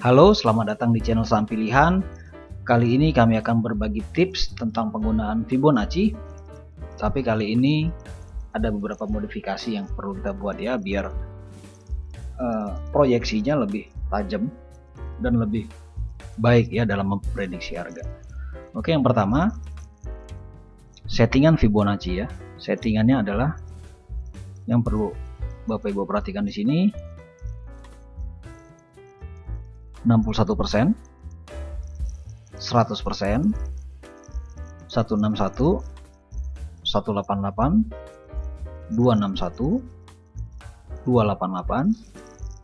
Halo, selamat datang di channel Saham Pilihan. Kali ini kami akan berbagi tips tentang penggunaan Fibonacci. Tapi kali ini ada beberapa modifikasi yang perlu kita buat ya, biar proyeksinya lebih tajam dan lebih baik ya dalam memprediksi harga. Oke, yang pertama settingan Fibonacci ya. Settingannya adalah yang perlu Bapak Ibu perhatikan di sini. 61%, 100%, 161, 188, 261, 288,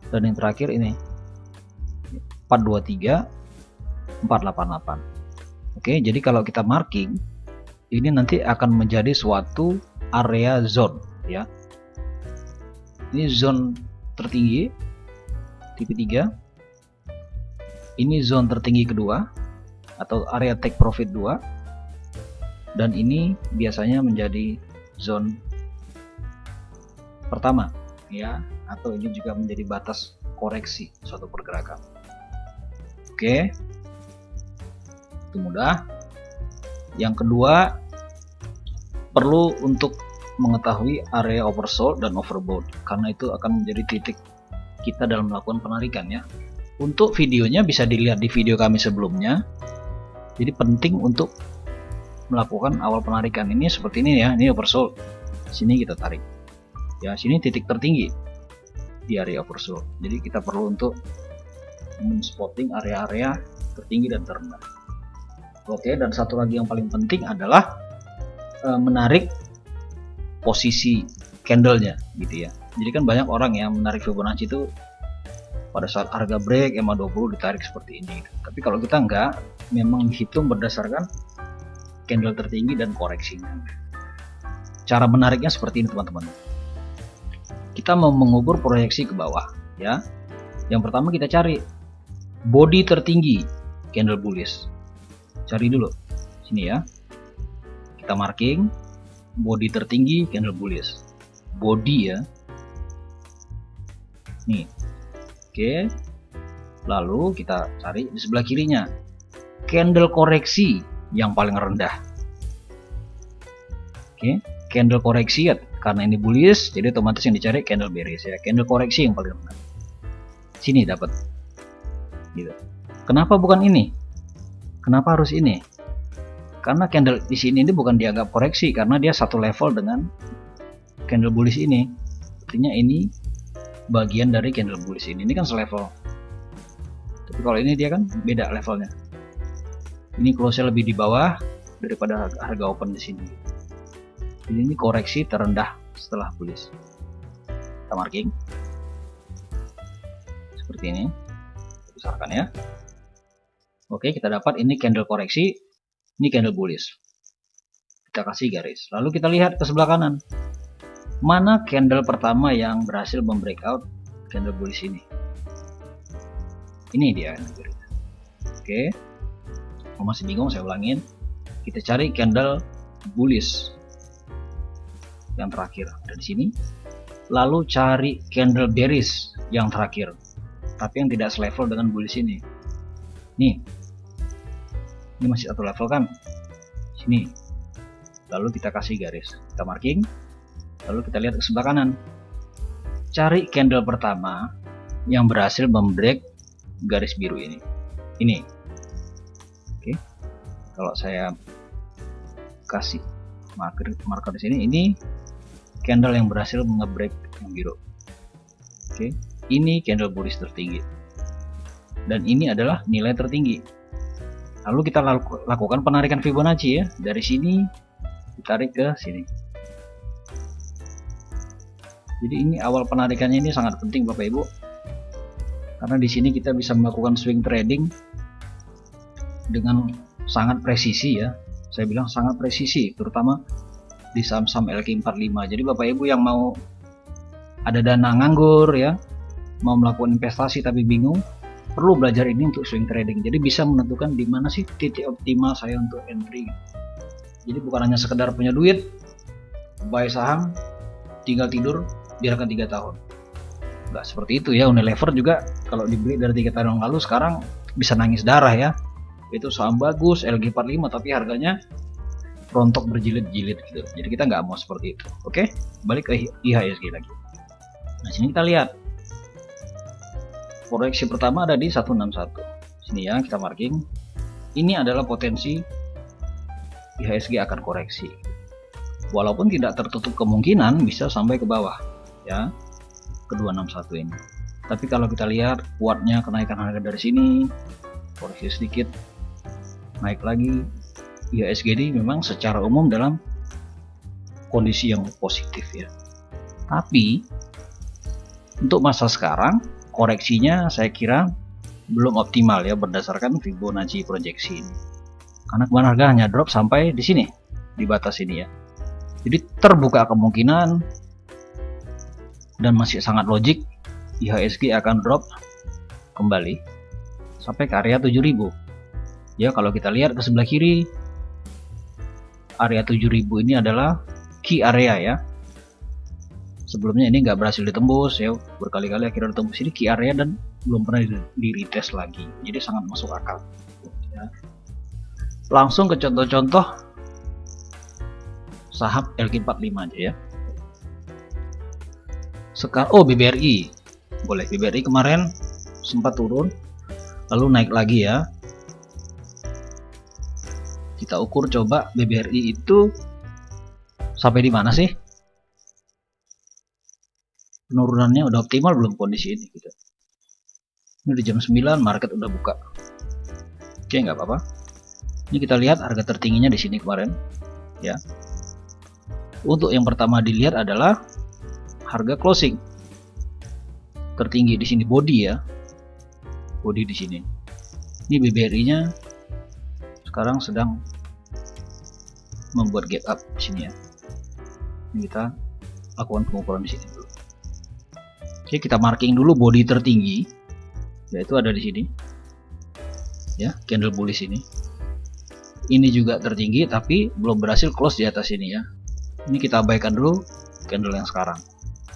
dan yang terakhir ini 423, 488. Oke, jadi kalau kita marking ini nanti akan menjadi suatu area zone ya. Ini zone tertinggi tipe 3. Ini zone tertinggi kedua atau area take profit 2, dan ini biasanya menjadi zone pertama ya, atau ini juga menjadi batas koreksi suatu pergerakan. Oke, itu mudah. Yang kedua, perlu untuk mengetahui area oversold dan overbought, karena itu akan menjadi titik kita dalam melakukan penarikan ya. Untuk videonya bisa dilihat di video kami sebelumnya. Jadi penting untuk melakukan awal penarikan ini seperti ini ya. Ini oversold. Sini kita tarik. Ya, sini titik tertinggi di area oversold. Jadi kita perlu untuk men-spotting area-area tertinggi dan terendah. Oke, dan satu lagi yang paling penting adalah menarik posisi candlenya gitu ya. Jadi kan banyak orang yang menarik Fibonacci itu pada saat harga break MA20 ditarik seperti ini. Tapi kalau kita enggak, memang dihitung berdasarkan candle tertinggi dan koreksinya. Cara menariknya seperti ini teman-teman. Kita mau mengukur proyeksi ke bawah ya. Yang pertama kita cari body tertinggi candle bullish. Cari dulu sini ya. Kita marking body tertinggi candle bullish. Body ya. Nih. Oke, lalu kita cari di sebelah kirinya candle koreksi yang paling rendah. Oke, candle koreksi ya, karena ini bullish jadi otomatis yang dicari candle bearish ya, candle koreksi yang paling rendah. Sini dapat gitu. Kenapa bukan ini? Kenapa harus ini? Karena candle di sini ini bukan dianggap koreksi karena dia satu level dengan candle bullish ini. Artinya ini bagian dari candle bullish ini kan selevel. Tapi kalau ini dia kan beda levelnya. Ini close-nya lebih di bawah daripada harga open di sini. Jadi ini koreksi terendah setelah bullish. Kita marking seperti ini. Besarkan ya. Oke, kita dapat ini candle koreksi, ini candle bullish. Kita kasih garis. Lalu kita lihat ke sebelah kanan. Mana candle pertama yang berhasil membreakout candle bullish ini? Ini dia. Oke, kalau masih bingung saya ulangin. Kita cari candle bullish yang terakhir ada di sini. Lalu cari candle bearish yang terakhir, tapi yang tidak selevel dengan bullish ini. Nih, ini masih satu level kan? Sini. Lalu kita kasih garis. Kita marking. Lalu kita lihat ke sebelah kanan. Cari candle pertama yang berhasil membreak garis biru ini. Ini. Oke. Kalau saya kasih marker di sini, ini candle yang berhasil nge-break yang biru. Oke. Ini candle bullish tertinggi. Dan ini adalah nilai tertinggi. Lalu kita lakukan penarikan Fibonacci ya. Dari sini ditarik ke sini. Jadi ini awal penarikannya ini sangat penting Bapak Ibu, karena di sini kita bisa melakukan swing trading dengan sangat presisi ya. Saya bilang sangat presisi, terutama di saham-saham LQ45. Jadi Bapak Ibu yang mau ada dana nganggur ya, mau melakukan investasi tapi bingung, perlu belajar ini untuk swing trading. Jadi bisa menentukan di mana sih titik optimal saya untuk entry. Jadi bukan hanya sekedar punya duit, buy saham, tinggal tidur, biarkan 3 tahun. nggak seperti itu ya. Unilever juga kalau dibeli dari 3 tahun yang lalu sekarang bisa nangis darah ya. Itu saham bagus LG 45 tapi harganya rontok berjilid-jilid gitu. Jadi kita nggak mau seperti itu. Oke, balik ke IHSG lagi. Nah, sini kita lihat koreksi pertama ada di 161. Sini ya, kita marking. Ini adalah potensi IHSG akan koreksi. Walaupun tidak tertutup kemungkinan bisa sampai ke bawah ya, ke 261 ini. Tapi kalau kita lihat kuatnya kenaikan harga dari sini, koreksi sedikit, naik lagi, IHSG ini memang secara umum dalam kondisi yang positif ya. Tapi untuk masa sekarang koreksinya saya kira belum optimal ya berdasarkan Fibonacci proyeksi ini. Karena kemarin harga hanya drop sampai di sini, di batas ini ya. Jadi terbuka kemungkinan dan masih sangat logik IHSG akan drop kembali sampai ke area 7000. Ya, kalau kita lihat ke sebelah kiri, area 7000 ini adalah key area ya. Sebelumnya ini nggak berhasil ditembus ya, berkali-kali akhirnya ditembus ini key area dan belum pernah di retest lagi. Jadi sangat masuk akal ya. Langsung ke contoh-contoh saham LQ45 aja ya. Sekarang BBRI. Boleh, BBRI kemarin sempat turun lalu naik lagi ya. Kita ukur coba BBRI itu sampai di mana sih? Penurunannya udah optimal belum kondisi ini gitu. Ini di jam 9 market udah buka. Oke, nggak apa-apa. Ini kita lihat harga tertingginya di sini kemarin ya. Untuk yang pertama dilihat adalah harga closing. Tertinggi di sini body ya. Body di sini. Ini BBRI-nya sekarang sedang membuat gap up di sini ya. Ini kita lakukan pengukuran di sini dulu. Oke, kita marking dulu body tertinggi, yaitu ada di sini. Ya, candle bullish ini. Ini juga tertinggi tapi belum berhasil close di atas ini ya. Ini kita abaikan dulu candle yang sekarang.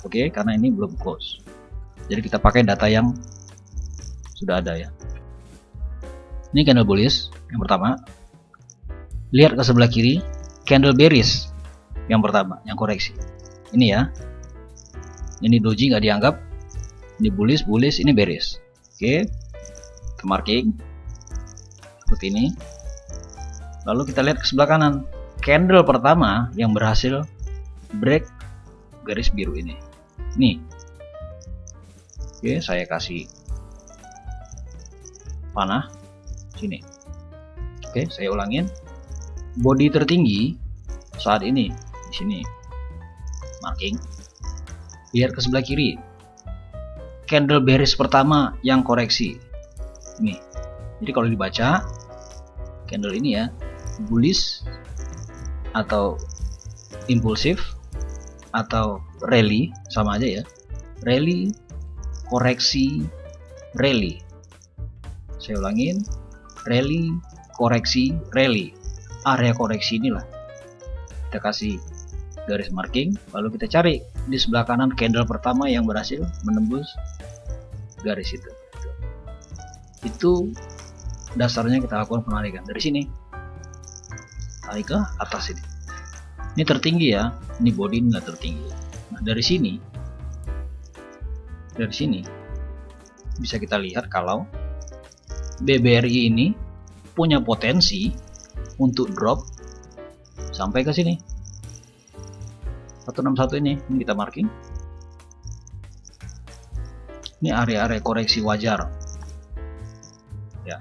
Oke, karena ini belum close. Jadi kita pakai data yang sudah ada ya. Ini candle bullish yang pertama. Lihat ke sebelah kiri, candle bearish yang pertama, yang koreksi. Ini ya. Ini doji nggak dianggap. Ini bullish, ini bearish. Oke. Kita marking seperti ini. Lalu kita lihat ke sebelah kanan. Candle pertama yang berhasil break garis biru ini. Nih. Oke, saya kasih panah sini. Oke, saya ulangin. Body tertinggi saat ini di sini. Marking. Lihat ke sebelah kiri. Candle bearish pertama yang koreksi. Nih. Jadi kalau dibaca candle ini ya, bullish atau impulsif atau rally sama aja ya. Rally, koreksi, rally. Saya ulangin, rally, koreksi, rally. Area koreksi inilah kita kasih garis marking, lalu kita cari di sebelah kanan candle pertama yang berhasil menembus garis itu. Itu dasarnya kita lakukan penarikan dari sini. Tarik ke atas ini. Ini tertinggi ya, ini body ini tertinggi. Nah, dari sini bisa kita lihat kalau BBRI ini punya potensi untuk drop sampai ke sini 161 ini kita marking. Ini area-area koreksi wajar ya.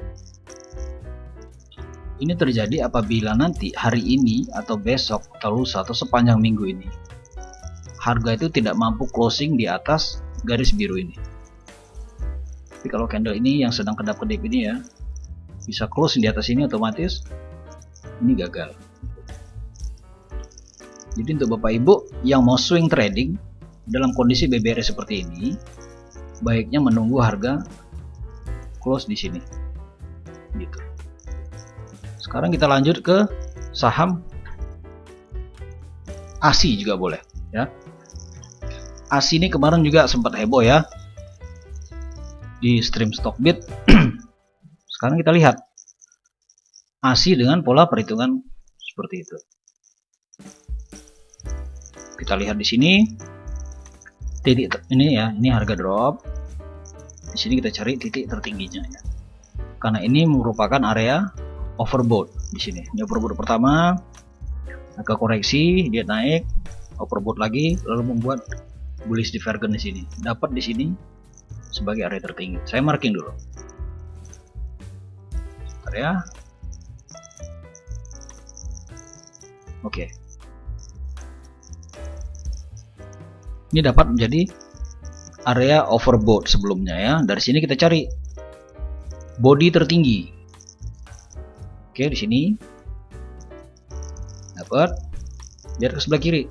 Ini terjadi apabila nanti hari ini atau besok atau lusa atau sepanjang minggu ini harga itu tidak mampu closing di atas garis biru ini. Tapi kalau candle ini yang sedang kedap-kedip ini ya bisa closing di atas ini, otomatis ini gagal. Jadi untuk Bapak Ibu yang mau swing trading dalam kondisi BBRI seperti ini, baiknya menunggu harga close di sini. Gitu. Sekarang kita lanjut ke saham ASI juga boleh ya. ASI ini kemarin juga sempat heboh ya, di stream stock bid. Sekarang kita lihat ASI dengan pola perhitungan seperti itu. Kita lihat di sini titik ini ya, ini harga drop. Di sini kita cari titik tertingginya ya. Karena ini merupakan area overbought di sini. Ini overbought pertama, agak koreksi, dia naik, overbought lagi, lalu membuat bullish divergence di sini. Dapat di sini sebagai area tertinggi. Saya marking dulu. Bentar ya. Oke. Ini dapat menjadi area overbought sebelumnya ya. Dari sini kita cari body tertinggi. Oke, di sini dapat. Lihat ke sebelah kiri.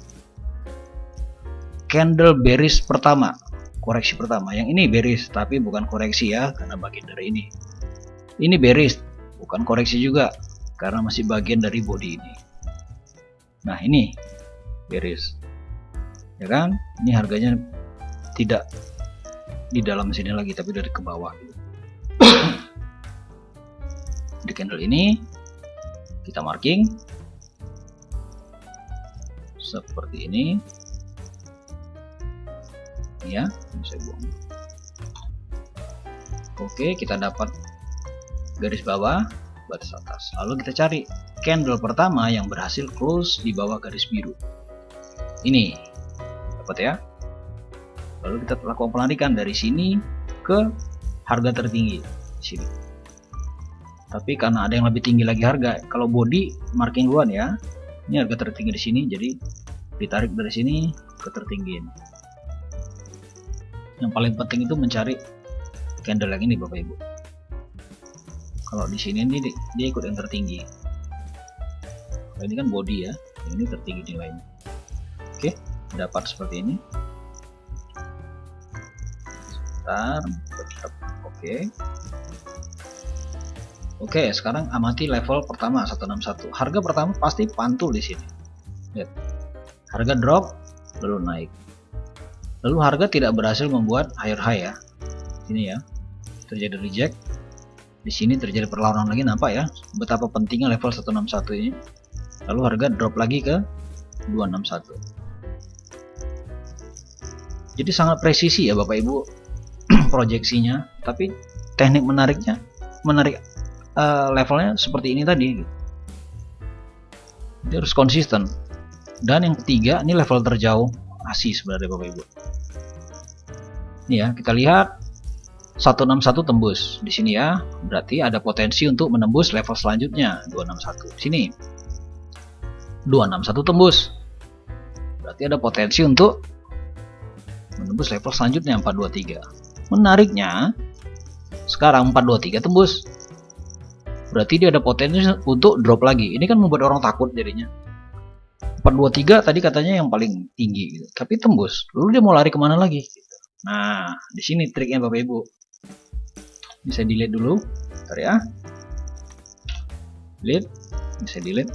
Candle bearish pertama, koreksi pertama. Yang ini bearish tapi bukan koreksi ya, karena bagian dari ini. Ini bearish, bukan koreksi juga, karena masih bagian dari body ini. Nah, ini bearish. Ya kan? Ini harganya tidak di dalam sini lagi, tapi dari ke bawah gitu. Di candle ini kita marking seperti ini ya, ini saya buang. Oke, kita dapat garis bawah, batas atas. Lalu kita cari candle pertama yang berhasil close di bawah garis biru. Ini dapat ya. Lalu kita lakukan penarikan dari sini ke harga tertinggi di sini. Tapi karena ada yang lebih tinggi lagi harga, kalau body marking duluan ya. Ini harga tertinggi di sini, jadi ditarik dari sini ke tertinggi. Yang paling penting itu mencari candle yang ini, Bapak Ibu. Kalau di sini ini dia ikut yang tertinggi. Nah, ini kan body ya, ini tertinggi nilainya. Oke, dapat seperti ini. Sebentar, tetap oke. Oke, sekarang amati level pertama 161. Harga pertama pasti pantul di sini. Lihat. Harga drop lalu naik. Lalu harga tidak berhasil membuat higher high ya. Sini ya. Terjadi reject. Di sini terjadi perlawanan lagi, nampak ya betapa pentingnya level 161 ini. Lalu harga drop lagi ke 261. Jadi sangat presisi ya Bapak Ibu proyeksinya, tapi teknik menariknya menarik levelnya seperti ini tadi. Dia harus konsisten. Dan yang ketiga, ini level terjauh ASI sebenarnya Bapak Ibu. Ini ya, kita lihat 161 tembus di sini ya. Berarti ada potensi untuk menembus level selanjutnya 261. Sini 261 tembus. Berarti ada potensi untuk menembus level selanjutnya 423. Menariknya sekarang 423 tembus. Berarti dia ada potensi untuk drop lagi. Ini kan membuat orang takut jadinya. 423 tadi katanya yang paling tinggi gitu. Tapi tembus. Lalu dia mau lari kemana lagi? Nah, di sini triknya Bapak Ibu. Ini saya delete dulu. Bentar ya. Delete. Ini saya delete.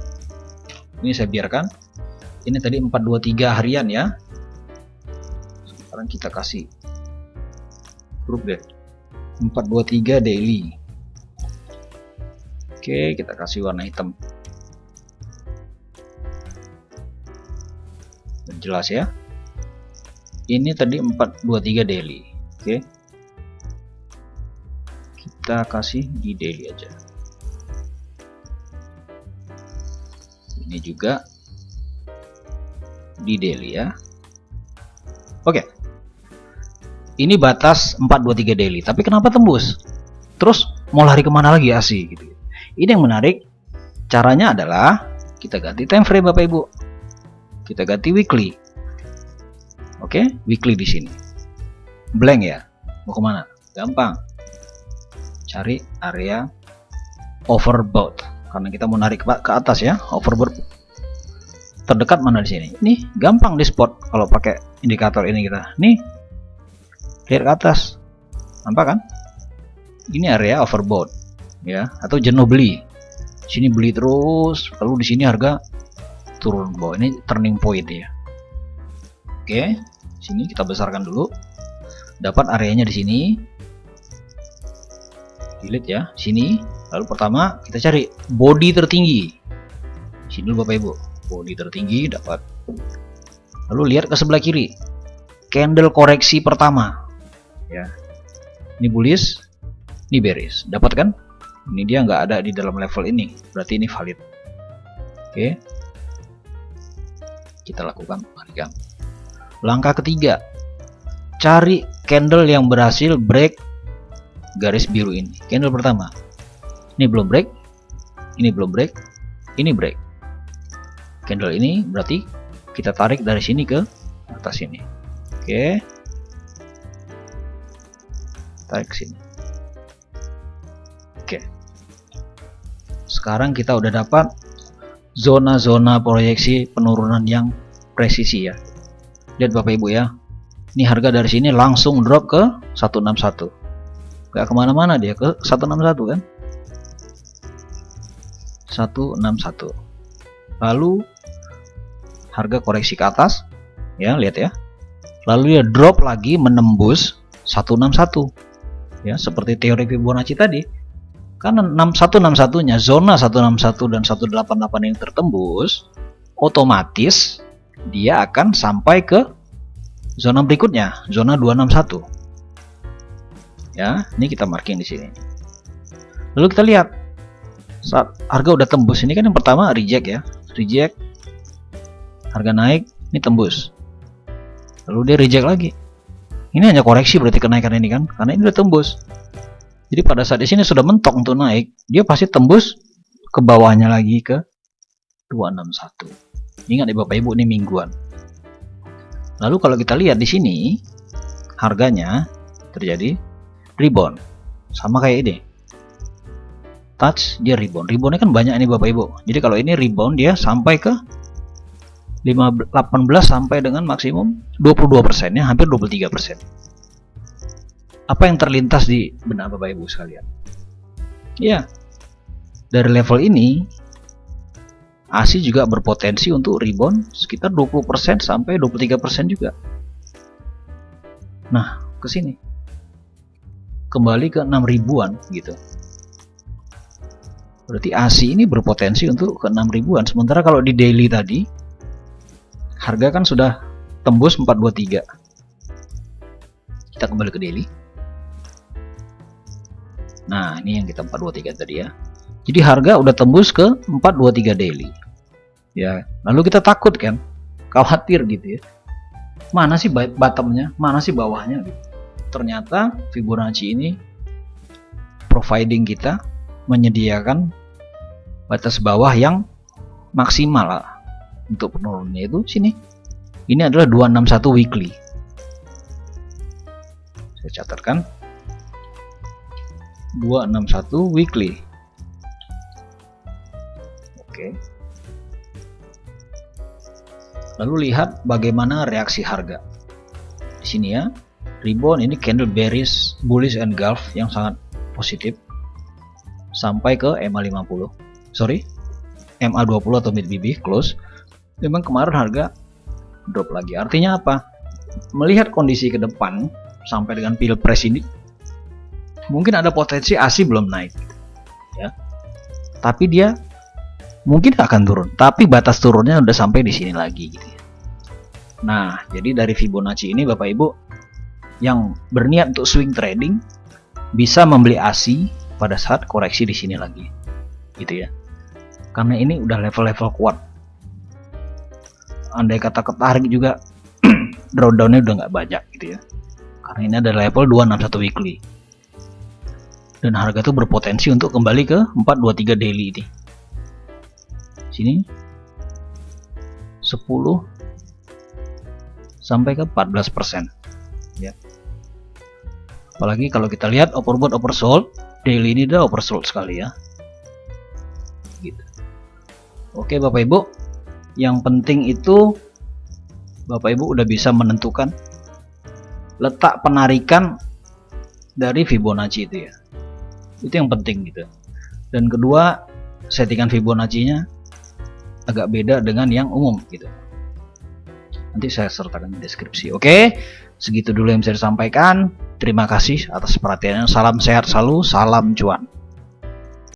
Ini saya biarkan. Ini tadi 423 harian ya. Sekarang kita kasih grup deh. 423 daily. Oke, kita kasih warna hitam. Jelas ya. Ini tadi 423 daily. Oke. Kita kasih di daily aja. Ini juga di daily ya. Oke. Ini batas 423 daily. Tapi kenapa tembus? Terus mau lari kemana lagi ASI gitu. Ini yang menarik. Caranya adalah kita ganti time frame Bapak Ibu. Kita ganti weekly. Oke, weekly di sini. Blank ya. Mau kemana? Gampang. Cari area overbought. Karena kita mau narik ke atas ya. Overbought terdekat mana di sini? Nih, gampang di spot kalau pakai indikator ini kita. Nih. Lihat ke atas. Nampak kan? Ini area overbought. Ya, atau jenuh beli. Sini beli terus, lalu di sini harga turun bawah. Ini turning point ya. Oke, sini kita besarkan dulu. Dapat areanya di sini. delete ya, sini. Lalu pertama kita cari body tertinggi. Sini dulu Bapak Ibu, body tertinggi dapat. Lalu lihat ke sebelah kiri, candle koreksi pertama ya. Ini bullish, ini bearish, dapat kan? Ini dia nggak ada di dalam level ini, berarti ini valid. Oke, kita lakukan balikan. Langkah ketiga, cari candle yang berhasil break garis biru ini. Candle pertama, ini belum break, ini belum break, ini break. Candle ini berarti kita tarik dari sini ke atas ini. Oke, tarik ke sini. Oke, sekarang kita udah dapat zona-zona proyeksi penurunan yang presisi ya. Lihat Bapak Ibu ya, ini harga dari sini langsung drop ke 161, gak kemana-mana, dia ke 161 kan, 161. Lalu harga koreksi ke atas ya, lihat ya, lalu dia drop lagi menembus 161 ya, seperti teori Fibonacci tadi. Karena 161 nya zona 161 dan 188 yang tertembus, otomatis dia akan sampai ke zona berikutnya, zona 261 ya. Ini kita marking di sini. Lalu kita lihat saat harga udah tembus ini kan, yang pertama reject ya, reject, harga naik, ini tembus, lalu dia reject lagi. Ini hanya koreksi berarti kenaikan ini kan, karena ini udah tembus. Jadi pada saat di sini sudah mentok untuk naik, dia pasti tembus ke bawahnya lagi ke 261. Ingat ya Bapak Ibu, ini mingguan. Lalu kalau kita lihat di sini, harganya terjadi rebound, sama kayak ini. Touch, dia rebound. Reboundnya kan banyak nih Bapak Ibu. Jadi kalau ini rebound, dia sampai ke 18 sampai dengan maksimum 22%, ya, hampir 23%. Apa yang terlintas di benak Bapak Ibu sekalian? Ya, dari level ini ASI juga berpotensi untuk rebound sekitar 20% sampai 23% juga. Nah, ke sini kembali ke 6 ribuan gitu. Berarti ASI ini berpotensi untuk ke 6 ribuan. Sementara kalau di daily tadi harga kan sudah tembus 423. Kita kembali ke daily. Nah, ini yang kita 423 tadi ya. Jadi harga udah tembus ke 423 daily. Ya, lalu kita takut kan? Khawatir gitu ya. Mana sih bottomnya? Mana sih bawahnya gitu. Ternyata Fibonacci ini providing kita menyediakan batas bawah yang maksimal lah untuk penurunannya itu sini. Ini adalah 261 weekly. Saya catatkan 261 weekly. Oke. Lalu lihat bagaimana reaksi harga. Di sini ya, rebound ini candle bearish, bullish and gulf yang sangat positif sampai ke MA50. Sorry, MA20 atau mid BB close. Memang kemarin harga drop lagi. Artinya apa? Melihat kondisi ke depan sampai dengan pilpres ini, mungkin ada potensi ASI belum naik ya, tapi dia mungkin akan turun, tapi batas turunnya udah sampai di sini lagi gitu ya. Nah, jadi dari Fibonacci ini Bapak Ibu yang berniat untuk swing trading bisa membeli ASI pada saat koreksi di sini lagi gitu ya, karena ini udah level-level kuat. Andai kata ketarik juga drawdownnya udah nggak banyak gitu ya, karena ini ada level 261 weekly. Dan harga itu berpotensi untuk kembali ke 423 daily ini. Sini 10 sampai ke 14% ya. Apalagi kalau kita lihat overbought oversold, daily ini udah oversold sekali ya. Gitu. Oke Bapak Ibu, yang penting itu Bapak Ibu udah bisa menentukan letak penarikan dari Fibonacci itu ya. Itu yang penting gitu. Dan kedua, settingan Fibonacci-nya agak beda dengan yang umum gitu. Nanti saya sertakan di deskripsi. Oke, Segitu dulu yang bisa disampaikan. Terima kasih atas perhatiannya. Salam sehat selalu, salam cuan.